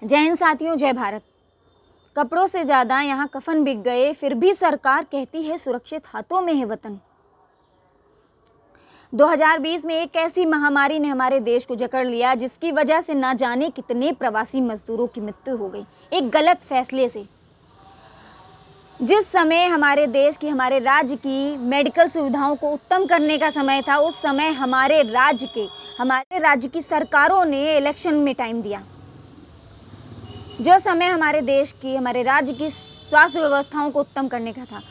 जय हिंद साथियों, जय भारत। कपड़ों से ज़्यादा यहाँ कफन बिक गए, फिर भी सरकार कहती है सुरक्षित हाथों में है वतन। 2020 में एक ऐसी महामारी ने हमारे देश को जकड़ लिया जिसकी वजह से ना जाने कितने प्रवासी मजदूरों की मृत्यु हो गई, एक गलत फैसले से। जिस समय हमारे देश की, हमारे राज्य की मेडिकल सुविधाओं को उत्तम करने का समय था, उस समय हमारे राज्य की सरकारों ने इलेक्शन में टाइम दिया। जो समय हमारे देश की, हमारे राज्य की स्वास्थ्य व्यवस्थाओं को उत्तम करने का था,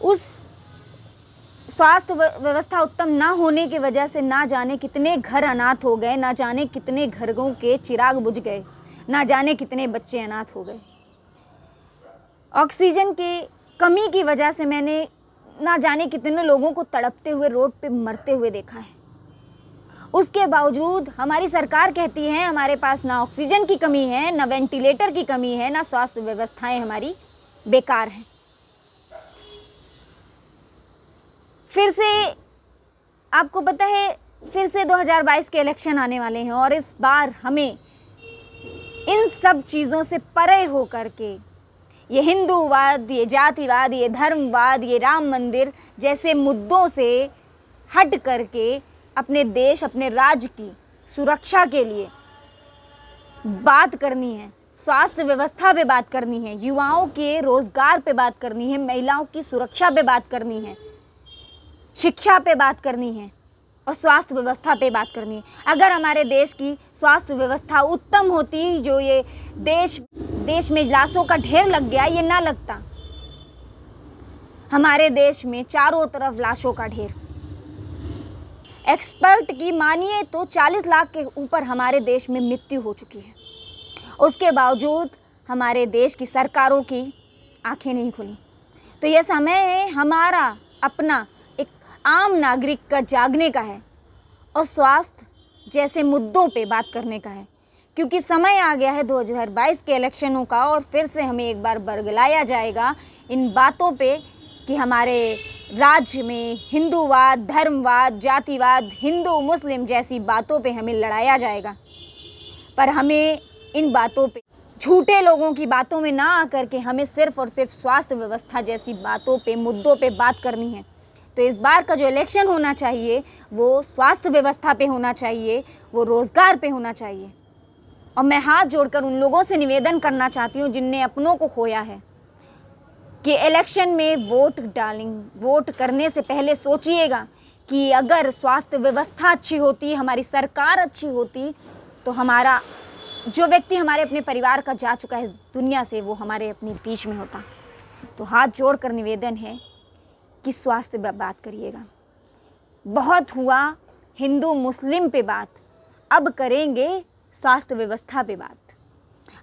उस स्वास्थ्य व्यवस्था उत्तम ना होने की वजह से ना जाने कितने घर अनाथ हो गए, ना जाने कितने घरों के चिराग बुझ गए, ना जाने कितने बच्चे अनाथ हो गए। ऑक्सीजन की कमी की वजह से मैंने ना जाने कितने लोगों को तड़पते हुए, रोड पे मरते हुए देखा है। उसके बावजूद हमारी सरकार कहती है हमारे पास ना ऑक्सीजन की कमी है, ना वेंटिलेटर की कमी है, ना स्वास्थ्य व्यवस्थाएं हमारी बेकार हैं। फिर से आपको पता है, फिर से 2022 के इलेक्शन आने वाले हैं और इस बार हमें इन सब चीज़ों से परे हो करके, ये हिंदूवाद, ये जातिवाद, ये धर्मवाद, ये राम मंदिर जैसे मुद्दों से हट करके अपने देश, अपने राज्य की सुरक्षा के लिए बात करनी है। स्वास्थ्य व्यवस्था पे बात करनी है, युवाओं के रोजगार पे बात करनी है, महिलाओं की सुरक्षा पे बात करनी है, शिक्षा पे बात करनी है और स्वास्थ्य व्यवस्था पे बात करनी है। अगर हमारे देश की स्वास्थ्य व्यवस्था उत्तम होती, जो ये देश में लाशों का ढेर लग गया, ये ना लगता। हमारे देश में चारों तरफ लाशों का ढेर। एक्सपर्ट की मानिए तो 40 लाख के ऊपर हमारे देश में मृत्यु हो चुकी है। उसके बावजूद हमारे देश की सरकारों की आंखें नहीं खुली। तो यह समय है हमारा अपना एक आम नागरिक का जागने का है और स्वास्थ्य जैसे मुद्दों पे बात करने का है, क्योंकि समय आ गया है 2022 के इलेक्शनों का और फिर से हमें एक बार बरगलाया जाएगा इन बातों पे कि हमारे राज्य में हिंदूवाद, धर्मवाद, जातिवाद, हिंदू मुस्लिम जैसी बातों पे हमें लड़ाया जाएगा। पर हमें इन बातों पे, झूठे लोगों की बातों में ना आकर के हमें सिर्फ और सिर्फ स्वास्थ्य व्यवस्था जैसी बातों पे, मुद्दों पे बात करनी है। तो इस बार का जो इलेक्शन होना चाहिए वो स्वास्थ्य व्यवस्था पे होना चाहिए, वो रोज़गार पे होना चाहिए। और मैं हाथ जोड़कर उन लोगों से निवेदन करना चाहती हूँ जिनने अपनों को खोया है कि इलेक्शन में वोट करने से पहले सोचिएगा कि अगर स्वास्थ्य व्यवस्था अच्छी होती, हमारी सरकार अच्छी होती, तो हमारा जो व्यक्ति हमारे अपने परिवार का जा चुका है इस दुनिया से, वो हमारे अपने बीच में होता। तो हाथ जोड़कर निवेदन है कि स्वास्थ्य पे बात करिएगा। बहुत हुआ हिंदू मुस्लिम पे बात, अब करेंगे स्वास्थ्य व्यवस्था पे बात,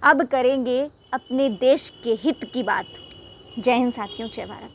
अब करेंगे अपने देश के हित की बात। जय हिंद साथियों, जय भारत।